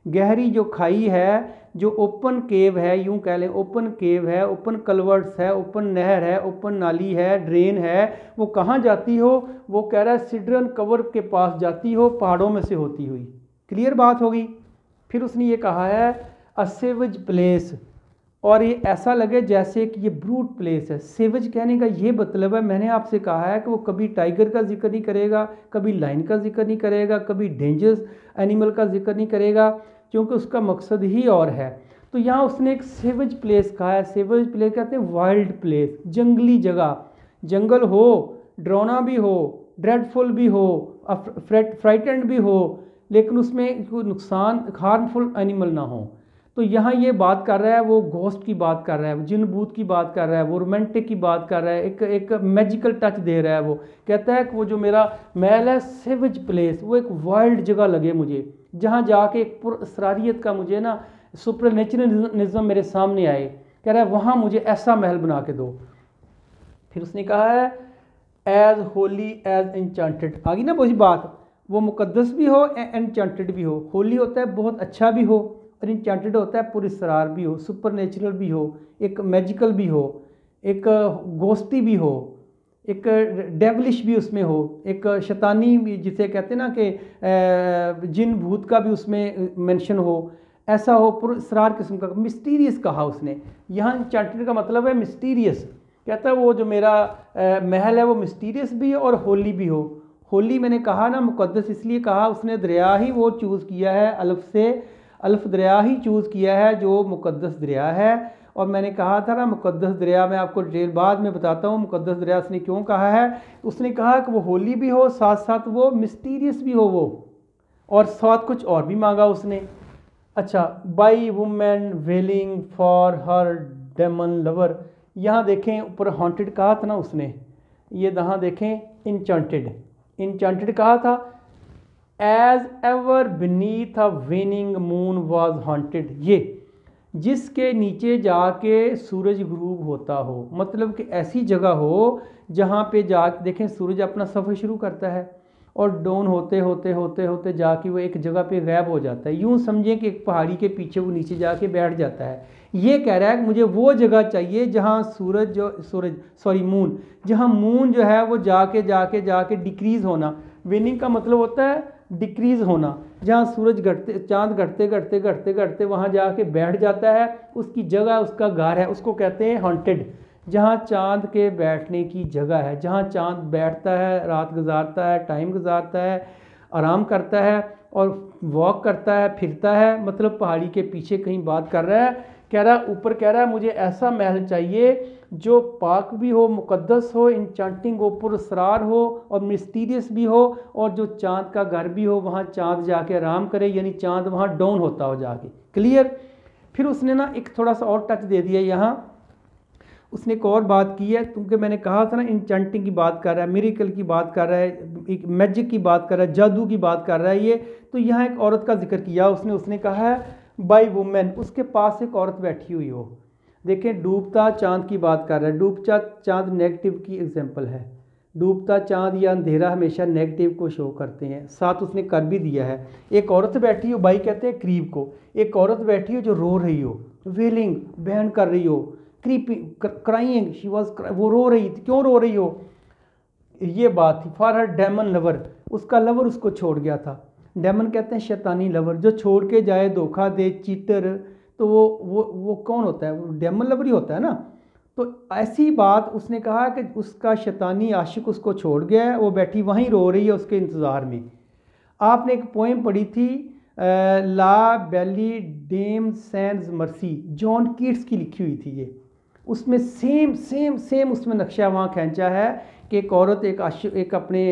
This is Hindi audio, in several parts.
गहरी जो खाई है, जो ओपन केव है, यूं कह लें ओपन केव है, ओपन कलवर्ट्स है, ओपन नहर है, ओपन नाली है, ड्रेन है, वो कहाँ जाती हो? वो कह रहा है सिड्रन कवर के पास जाती हो, पहाड़ों में से होती हुई। क्लियर बात होगी। फिर उसने ये कहा है अ सेवेज प्लेस, और ये ऐसा लगे जैसे कि ये ब्रूट प्लेस है। सेवेज कहने का ये मतलब है, मैंने आपसे कहा है कि वो कभी टाइगर का जिक्र नहीं करेगा, कभी लाइन का जिक्र नहीं करेगा, कभी डेंजरस एनिमल का जिक्र नहीं करेगा, क्योंकि उसका मकसद ही और है। तो यहाँ उसने एक सेवेज प्लेस कहा है। सेवेज प्लेस कहते हैं वाइल्ड प्लेस, जंगली जगह। जंगल हो, डरावना भी हो, ड्रेडफुल भी हो, फ्राइटेंड भी हो, लेकिन उसमें कोई नुकसान हार्मफुल एनिमल ना हो। तो यहाँ ये बात कर रहा है, वो घोस्ट की बात कर रहा है, जिन भूत की बात कर रहा है, वो रोमांटिक की बात कर रहा है, एक मैजिकल टच दे रहा है। वो कहता है कि वो जो मेरा महल है सेवेज प्लेस, वो एक वाइल्ड जगह लगे मुझे, जहाँ जाके एक पुरअसरारियत का मुझे ना सुपर नेचुरलिज्म मेरे सामने आए। कह रहा है वहाँ मुझे ऐसा महल बना के दो। फिर उसने कहा है एज होली एज एनचांटेड। आ गई ना वही बात, वो मुकद्दस भी हो, एनचांटेड भी हो। होली होता है बहुत अच्छा भी हो, और एनचांटेड होता है पुरअसरार भी हो, सुपर नेचुरल भी हो, एक मैजिकल भी हो, एक गोस्टी भी हो, एक डेवलिश भी उसमें हो, एक शैतानी भी जिसे कहते हैं ना कि जिन भूत का भी उसमें मेंशन हो, ऐसा हो, पुरअसरार किस्म का, मिस्टीरियस कहा उसने। यहाँ एनचांटेड का मतलब है मिस्टीरियस। कहता है वो जो मेरा महल है वो मिस्टीरियस भी है और होली भी हो। होली मैंने कहा ना मुकद्दस इसलिए कहा, उसने दरिया ही वो चूज़ किया है, अल्फ से अल्फ दरिया ही चूज़ किया है जो मुकद्दस दरिया है। और मैंने कहा था ना मुकद्दस दरिया, मैं आपको डिटेल बाद में बताता हूँ मुकद्दस दरिया उसने क्यों कहा है। उसने कहा कि वो होली भी हो, साथ साथ वो मिस्टीरियस भी हो वो, और साथ कुछ और भी मांगा उसने। अच्छा, by women wailing for her demon lover. यहाँ देखें ऊपर हॉन्टेड कहा था ना उसने, ये यहाँ देखें इंचांटेड, इंचांटेड कहा था। As ever beneath a waning moon was haunted, ये जिसके नीचे जाके सूरज गुरूब होता हो, मतलब कि ऐसी जगह हो जहाँ पे जा देखें सूरज अपना सफ़र शुरू करता है और डाउन होते होते होते होते जाके वो एक जगह पे गायब हो जाता है। यूँ समझें कि एक पहाड़ी के पीछे वो नीचे जाके बैठ जाता है। ये कह रहा है कि मुझे वो जगह चाहिए जहाँ मून, जहाँ मून जो है वो जाके जाके जाके डिक्रीज़ होना। वेनिंग का मतलब होता है डिक्रीज़ होना, जहाँ सूरज घटते चाँद घटते घटते घटते घटते वहाँ जाके बैठ जाता है, उसकी जगह उसका घर है, उसको कहते हैं हॉन्टेड। जहाँ चाँद के बैठने की जगह है, जहाँ चाँद बैठता है, रात गुजारता है, टाइम गुजारता है, आराम करता है और वॉक करता है, फिरता है, मतलब पहाड़ी के पीछे कहीं बात कर रहा है। कह रहा ऊपर कह रहा है मुझे ऐसा महल चाहिए जो पाक भी हो, मुकद्दस हो, इंचांटिंग हो, पुरअसरार हो और मिस्टीरियस भी हो, और जो चाँद का घर भी हो, वहाँ चाँद जाके आराम करे, यानी चाँद वहाँ डाउन होता हो जाके। क्लियर। फिर उसने ना एक थोड़ा सा और टच दे दिया यहाँ, उसने एक और बात की है, क्योंकि मैंने कहा था ना इंचांटिंग की बात कर रहा है, मिरेकल की बात कर रहा है, एक मैजिक की बात कर रहा है, जादू की बात कर रहा है ये। तो यहाँ एक औरत का जिक्र किया उसने कहा है बाई वुमेन, उसके पास एक औरत बैठी हुई हो। देखें डूबता चाँद की बात कर रहा है, डूबता चाँद नेगेटिव की एग्जांपल है। डूबता चाँद या अंधेरा हमेशा नेगेटिव को शो करते हैं। साथ उसने कर भी दिया है, एक औरत बैठी हो, बाई कहते हैं करीब को, एक औरत बैठी हो जो रो रही हो, वेलिंग बहन कर रही हो, क्राइंग शी वाज, वो रो रही थी। क्यों रो रही हो? ये बात थी फॉर हर डेमन लवर, उसका लवर उसको छोड़ गया था। डेमन कहते हैं शैतानी लवर, जो छोड़ के जाए, धोखा दे, चीटर, तो वो कौन होता है? वो डेमन लवर ही होता है ना। तो ऐसी बात उसने कहा कि उसका शैतानी आशिक उसको छोड़ गया है, वो बैठी वहीं रो रही है उसके इंतज़ार में। आपने एक पोएम पढ़ी थी La Belle Dame sans Merci, John Keats की लिखी हुई थी ये। उसमें सेम उसमें नक्शा वहाँ खींचा है कि एक औरत एक अपने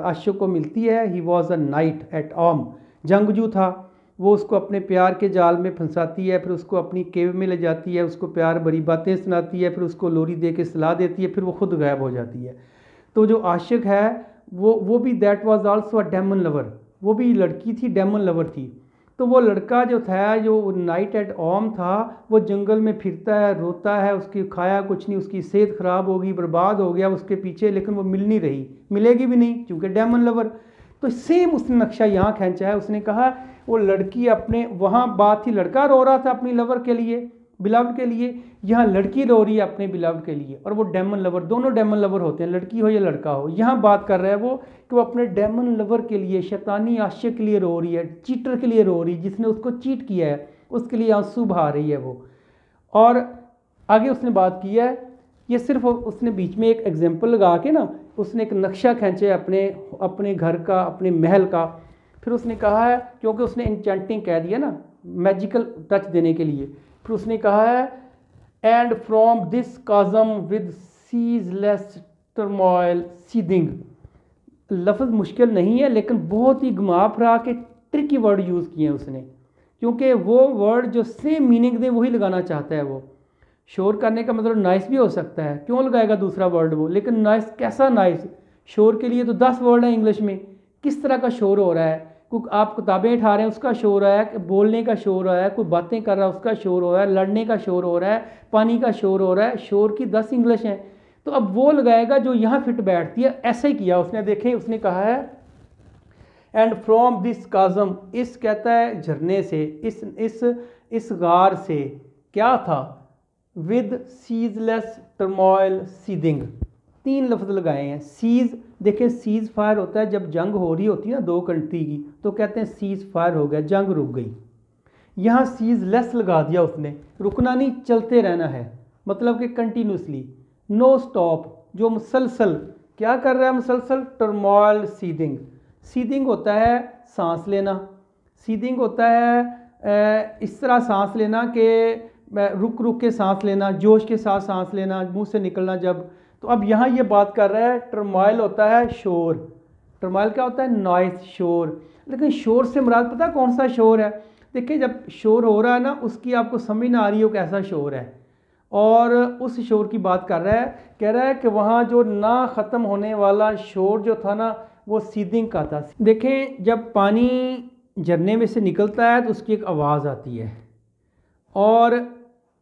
आशिक को मिलती है। He was a knight at ऑम, जंगजू था वो, उसको अपने प्यार के जाल में फंसाती है, फिर उसको अपनी केव में ले जाती है, उसको प्यार भरी बातें सुनाती है, फिर उसको लोरी दे के सलाह देती है, फिर वो खुद गायब हो जाती है। तो जो आशिक है वो भी that was also a demon lover, वो भी लड़की थी, डेमन लवर थी। तो वो लड़का जो था, जो नाइट एट ओम था, वो जंगल में फिरता है, रोता है, उसकी खाया कुछ नहीं, उसकी सेहत ख़राब होगी, बर्बाद हो गया उसके पीछे, लेकिन वो मिल नहीं रही, मिलेगी भी नहीं क्योंकि डेमन लवर। तो सेम उसने नक्शा यहाँ खींचा है। उसने कहा वो लड़की अपने, वहाँ बात थी लड़का रो रहा था अपनी लवर के लिए, बिलव्ड के लिए, यहाँ लड़की रो रही है अपने बिलव्ड के लिए, और वो डेमन लवर, दोनों डेमन लवर होते हैं, लड़की हो या लड़का हो। यहाँ बात कर रहा है वो कि वो अपने डेमन लवर के लिए, शैतानी आशिक के लिए रो रही है, चीटर के लिए रो रही है, जिसने उसको चीट किया है उसके लिए आंसू बहा रही है वो। और आगे उसने बात की है, ये सिर्फ उसने बीच में एक एग्जाम्पल लगा के ना उसने एक नक्शा खींचे अपने घर का, अपने महल का। फिर उसने कहा है, क्योंकि उसने इंचेंटिंग कह दिया ना, मैजिकल टच देने के लिए, फिर उसने कहा है and from this काजम with ceaseless turmoil सीदिंग। लफ्ज़ मुश्किल नहीं है लेकिन बहुत ही घुमा फिरा के ट्रिकी वर्ड यूज़ किए हैं उसने, क्योंकि वो वर्ड जो सेम मीनिंग दे वही लगाना चाहता है वो। शोर करने का मतलब नाइस भी हो सकता है, क्यों लगाएगा दूसरा वर्ड वो, लेकिन नाइस कैसा नाइस? शोर के लिए तो 10 वर्ड हैं इंग्लिश में, किस तरह का शोर हो रहा है? कोई आप किताबें उठा रहे हैं उसका शोर हो रहा है, बोलने का शोर हो रहा है, कोई बातें कर रहा है उसका शोर हो रहा है, लड़ने का शोर हो रहा है, पानी का शोर हो रहा है। शोर की 10 इंग्लिश हैं, तो अब वो लगाएगा जो यहाँ फिट बैठती है। ऐसे ही किया उसने, देखें उसने कहा है एंड फ्रॉम दिस काजम, इस कहता है झरने से, इस गार से क्या था, विद सीजलेस टर्मोइल सीदिंग। 3 लफ्ज़ लगाए हैं। सीज, देखें सीज फायर होता है जब जंग हो रही होती है ना 2 कंट्री की, तो कहते हैं सीज फायर हो गया, जंग रुक गई। यहाँ सीज लेस लगा दिया उसने, रुकना नहीं, चलते रहना है, मतलब कि कंटिन्यूसली, नो स्टॉप, जो मुसलसल क्या कर रहा है, मुसलसल टर्मोइल सीदिंग। सीदिंग होता है सांस लेना, सीदिंग होता है इस तरह सांस लेना कि रुक रुक के सांस लेना, जोश के साथ सांस लेना, मुंह से निकलना जब। तो अब यहाँ ये बात कर रहा है टर्मोइल होता है शोर, टर्मोइल क्या होता है, नॉइस, शोर। लेकिन शोर से मुराद पता कौन सा शोर है? देखिए जब शोर हो रहा है ना, उसकी आपको समझ ना आ रही हो कैसा शोर है, और उस शोर की बात कर रहा है, कह रहा है कि वहाँ जो ना ख़त्म होने वाला शोर जो था ना, वो सीदिंग का था। देखें जब पानी झरने में से निकलता है तो उसकी एक आवाज़ आती है, और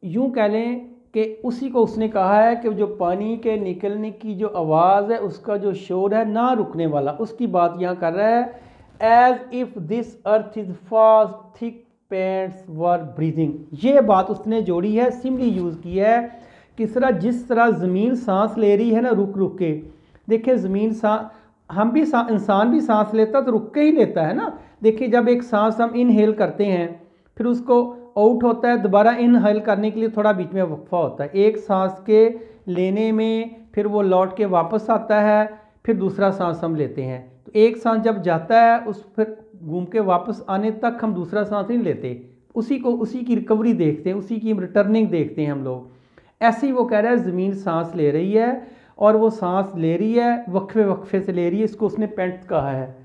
यूँ कह लें कि उसी को उसने कहा है कि जो पानी के निकलने की जो आवाज़ है, उसका जो शोर है ना रुकने वाला, उसकी बात यहाँ कर रहा है। As if this earth is fast thick pants were breathing, ये बात उसने जोड़ी है, सिमली यूज़ की है। किस तरह, जिस तरह ज़मीन सांस ले रही है ना रुक रुक के। देखिए ज़मीन हम भी इंसान भी सांस लेता तो रुक के ही लेता है ना। देखिए जब एक सांस हम इनहेल करते हैं, फिर उसको आउट होता है, दोबारा इनहेल करने के लिए थोड़ा बीच में वक्फा होता है, एक सांस के लेने में, फिर वो लौट के वापस आता है, फिर दूसरा सांस हम लेते हैं। तो एक सांस जब जाता है उस फिर घूम के वापस आने तक हम दूसरा सांस नहीं लेते, उसी की रिकवरी देखते हैं, उसी की रिटर्निंग देखते हैं हम लोग। ऐसे ही वो कह रहा है ज़मीन सांस ले रही है, और वो सांस ले रही है वक्फे वक्फे से ले रही है, इसको उसने पेंट्स कहा है।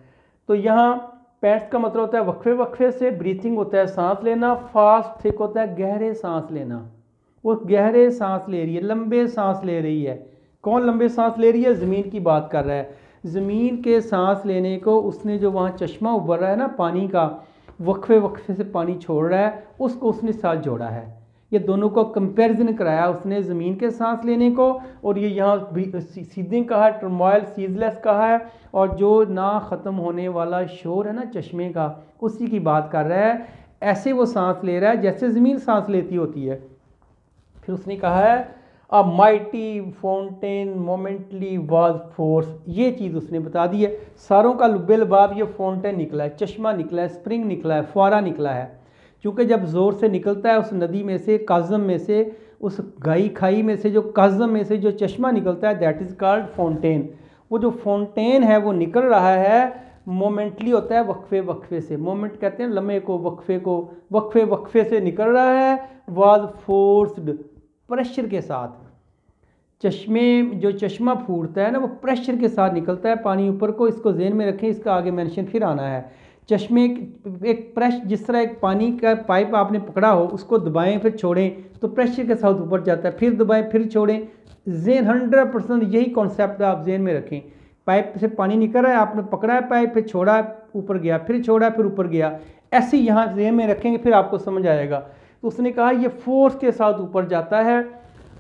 तो यहाँ पेंट्स का मतलब होता है वक्फे वक्फे से, ब्रीथिंग होता है सांस लेना, फास्ट थिक होता है गहरे सांस लेना। वो गहरे सांस ले रही है, लंबे सांस ले रही है। कौन लंबे सांस ले रही है? ज़मीन की बात कर रहा है। ज़मीन के सांस लेने को उसने जो वहाँ चश्मा उभर रहा है ना पानी का, वक्फे वक्फे से पानी छोड़ रहा है, उसको उसने साथ जोड़ा है। ये दोनों को कंपैरिजन कराया उसने, ज़मीन के सांस लेने को, और ये यहाँ सीदिंग कहा है, टर्मोइल सीजलेस कहा है, और जो ना ख़त्म होने वाला शोर है ना चश्मे का, उसी की बात कर रहा है। ऐसे वो सांस ले रहा है जैसे ज़मीन सांस लेती होती है। फिर उसने कहा है अ mighty fountain momentarily was force, ये चीज़ उसने बता दी है। सारों का लुब्बे लबाब ये फाउंटेन निकला है, चश्मा निकला है, स्प्रिंग निकला है, फुआरा निकला है, क्योंकि जब ज़ोर से निकलता है उस नदी में से, काज़म में से, उस गाई खाई में से, जो काज़म में से जो चश्मा निकलता है, दैट इज़ कॉल्ड फाउंटेन। वो जो फाउंटेन है वो निकल रहा है, मोमेंटली होता है वक्फे वक्फे से, मोमेंट कहते हैं लम्हे को, वक्फे वक्फे से निकल रहा है। वाज फोर्स्ड, प्रेशर के साथ, चश्मे जो चश्मा फूटता है ना वो प्रेशर के साथ निकलता है पानी ऊपर को। इसको ज़हन में रखें, इसका आगे मेंशन फिर आना है। चश्मे एक प्रेस, जिस तरह एक पानी का पाइप आपने पकड़ा हो, उसको दबाएं फिर छोड़ें तो प्रेशर के साथ ऊपर जाता है, फिर दबाएं फिर छोड़ें। ज़हन 100% यही कॉन्सेप्ट आप ज़हन में रखें। पाइप से पानी निकल रहा है, आपने पकड़ा है पाइप, फिर छोड़ा, ऊपर गया, फिर छोड़ा, फिर ऊपर गया, ऐसे ही यहाँ ज़हन में रखेंगे, फिर आपको समझ आएगा। तो उसने कहा ये फोर्स के साथ ऊपर जाता है।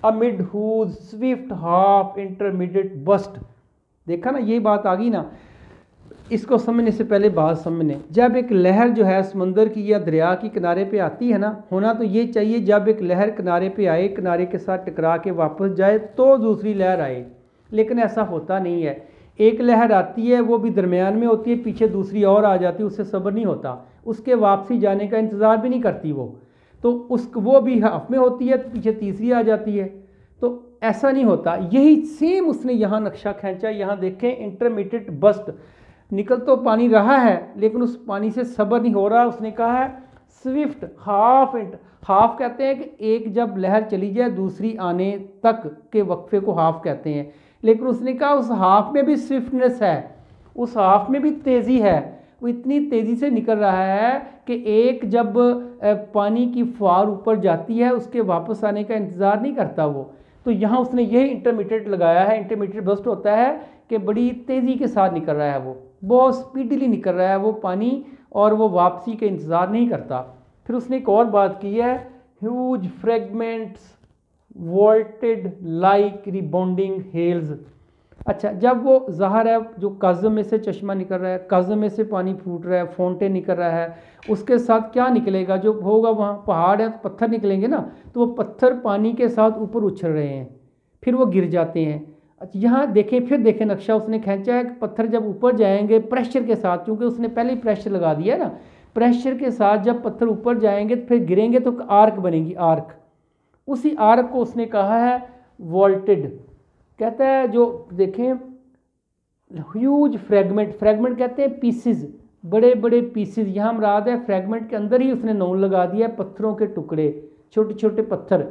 Amid whose swift half intermediate burst, देखा ना, ये बात आ गई ना। इसको समझने से पहले बात समझने, जब एक लहर जो है समंदर की या दरिया की किनारे पे आती है ना, होना तो ये चाहिए जब एक लहर किनारे पे आए, किनारे के साथ टकरा के वापस जाए तो दूसरी लहर आए, लेकिन ऐसा होता नहीं है। एक लहर आती है, वो भी दरमियान में होती है, पीछे दूसरी और आ जाती है, उससे सब्र नहीं होता, उसके वापसी जाने का इंतज़ार भी नहीं करती वो, तो वो भी हाफ में होती है तो पीछे तीसरी आ जाती है, तो ऐसा नहीं होता। यही सेम उसने यहाँ नक्शा खींचा। यहाँ देखें, इंटरमीडिएट बस्ट, निकल तो पानी रहा है लेकिन उस पानी से सब्र नहीं हो रहा। उसने कहा है स्विफ्ट हाफ, हाफ कहते हैं कि एक जब लहर चली जाए दूसरी आने तक के वक्फे को हाफ कहते हैं, लेकिन उसने कहा उस हाफ में भी स्विफ्टनेस है, उस हाफ में भी तेज़ी है, वो इतनी तेज़ी से निकल रहा है कि एक जब पानी की फुहार ऊपर जाती है उसके वापस आने का इंतज़ार नहीं करता वो। तो यहाँ उसने यही इंटरमीडिएट लगाया है। इंटरमीडिएट बस्ट होता है कि बड़ी तेज़ी के साथ निकल रहा है, वो बहुत स्पीडली निकल रहा है वो पानी, और वो वापसी के इंतज़ार नहीं करता। फिर उसने एक और बात की है, huge fragments vaulted like rebounding hails. अच्छा, जब वो ज़ाहिर है जो काज़म में से चश्मा निकल रहा है, काज़म में से पानी फूट रहा है, फाउंटेन निकल रहा है, उसके साथ क्या निकलेगा, जो होगा वहाँ पहाड़ है तो पत्थर निकलेंगे ना, तो वो पत्थर पानी के साथ ऊपर उछल रहे हैं, फिर वो गिर जाते हैं। अच्छा, यहाँ देखें, फिर देखें नक्शा उसने खींचा है कि पत्थर जब ऊपर जाएंगे प्रेशर के साथ, क्योंकि उसने पहले ही प्रेशर लगा दिया है ना, प्रेशर के साथ जब पत्थर ऊपर जाएंगे तो फिर गिरेंगे तो आर्क बनेगी, आर्क। उसी आर्क को उसने कहा है वॉल्टेड, कहता है जो देखें ह्यूज फ्रेगमेंट, फ्रेगमेंट कहते हैं पीसेस, बड़े बड़े पीसेस, यहाँ मुराद है फ्रेगमेंट के अंदर ही उसने नोन लगा दिया है, पत्थरों के टुकड़े, छोटे छोटे पत्थर,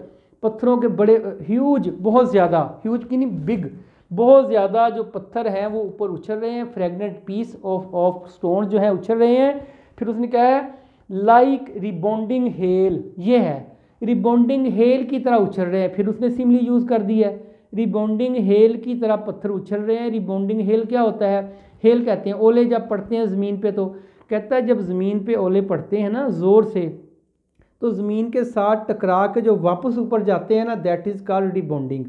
पत्थरों के बड़े ह्यूज, बहुत ज़्यादा, ह्यूज की नहीं बिग, बहुत ज़्यादा जो पत्थर हैं वो ऊपर उछल रहे हैं, फ्रेगमेंट पीस ऑफ स्टोन जो है उछल रहे हैं। फिर उसने कहा है लाइक रिबाउंडिंग हेल, ये है रिबाउंडिंग हेल की तरह उछल रहे हैं। फिर उसने सिमली यूज़ कर दी है, रिबाउंडिंग हेल की तरह पत्थर उछल रहे हैं। रिबाउंडिंग हेल क्या होता है, हेल कहते हैं ओले जब पड़ते हैं ज़मीन पे, तो कहता है जब ज़मीन पे ओले पड़ते हैं ना ज़ोर से, तो ज़मीन के साथ टकरा के जो वापस ऊपर जाते हैं ना, दैट इज़ कॉल्ड रिबाउंडिंग।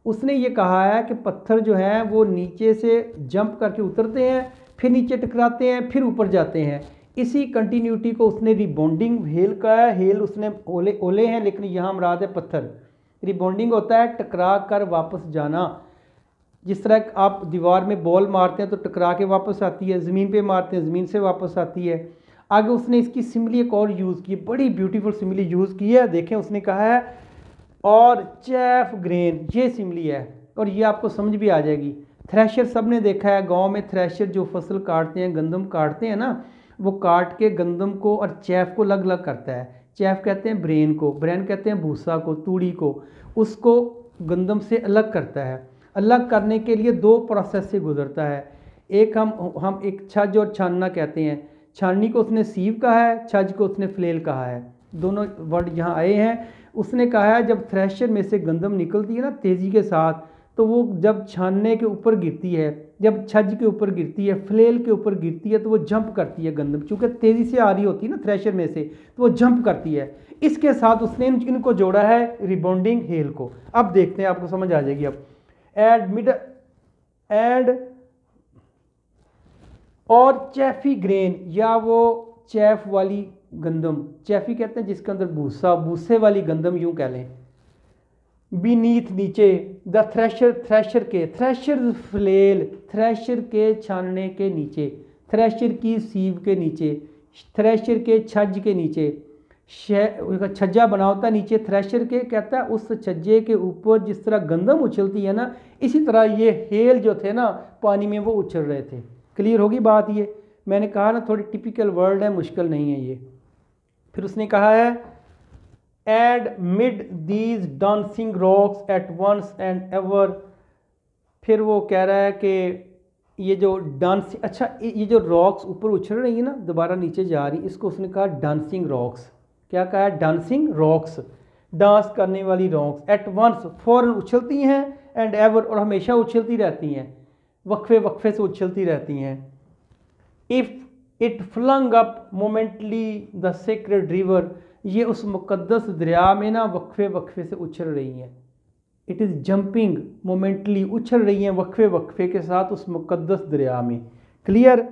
उसने ये कहा है कि पत्थर जो है वो नीचे से जंप करके उतरते हैं, फिर नीचे टकराते हैं, फिर ऊपर जाते हैं, इसी कंटिन्यूटी को उसने रिबाउंडिंग हेल कहा है। हेल उसने ओले ओले हैं, लेकिन यहाँ मुराद है पत्थर। रिबाउंडिंग होता है टकरा कर वापस जाना, जिस तरह आप दीवार में बॉल मारते हैं तो टकरा के वापस आती है, ज़मीन पे मारते हैं ज़मीन से वापस आती है। आगे उसने इसकी सिमिली एक और यूज़ की, बड़ी ब्यूटीफुल सिमिली यूज़ की है, देखें उसने कहा है और चैफ ग्रेन, ये सिमिली है और ये आपको समझ भी आ जाएगी। थ्रेशर सब ने देखा है, गांव में थ्रेशर जो फसल काटते हैं, गंदम काटते हैं ना, वो काट के गंदम को और चैफ को अलग अलग करता है। चैफ कहते हैं ब्रेन को, ब्रेन कहते हैं भूसा को, तूड़ी को, उसको गंदम से अलग करता है। अलग करने के लिए दो प्रोसेस से गुजरता है, एक हम एक छज और छानना कहते हैं। छाननी को उसने सीव कहा है, छज को उसने फ्लेल कहा है, दोनों वर्ड यहाँ आए हैं। उसने कहा है जब थ्रेशर में से गंदम निकलती है ना तेज़ी के साथ, तो वो जब छानने के ऊपर गिरती है, जब छज के ऊपर गिरती है, फ्लेल के ऊपर गिरती है, तो वो जंप करती है गंदम, चूँकि तेज़ी से आ रही होती है ना थ्रेशर में से, तो वो जंप करती है। इसके साथ उसने इनको जोड़ा है रिबाउंडिंग हेल को। अब देखते हैं, आपको समझ आ जाएगी। अब एड और चैफी ग्रेन, या वो चैफ वाली गंदम, चैफी कहते हैं जिसके अंदर भूसा, भूसे वाली गंदम यूं कह लें, बीनीथ नीचे, द थ्रेशर, थ्रेशर के, थ्रेशर फ्लेल, थ्रेशर के छानने के नीचे, थ्रेशर की सीव के नीचे, थ्रेशर के छज के नीचे, छज्जा बना होता है नीचे थ्रेशर के, कहता है उस छज्जे के ऊपर जिस तरह गंदम उछलती है ना, इसी तरह ये हेल जो थे ना पानी में वो उछल रहे थे। क्लियर होगी बात? ये मैंने कहा ना थोड़ी टिपिकल वर्ड है, मुश्किल नहीं है ये। फिर उसने कहा है and mid these dancing rocks at once and ever. फिर वो कह रहा है कि ये जो डांसिंग, अच्छा ये जो रॉक्स ऊपर उछल रही है ना दोबारा नीचे जा रही, इसको उसने कहा डांसिंग रॉक्स। क्या कहा है? डांसिंग रॉक्स, डांस करने वाली रॉक्स। एट वंस फौरन उछलती हैं, एंड एवर और हमेशा उछलती रहती हैं, वक्फे वक्फे से उछलती रहती हैं। If it flung up momently the sacred river, ये उस मुकद्दस दरिया में ना वक्फे वक्फे से उछल रही हैं। इट इज़ जंपिंग मोमेंटली, उछल रही हैं वक्फे वक्फे के साथ उस मुकद्दस दरिया में। क्लियर?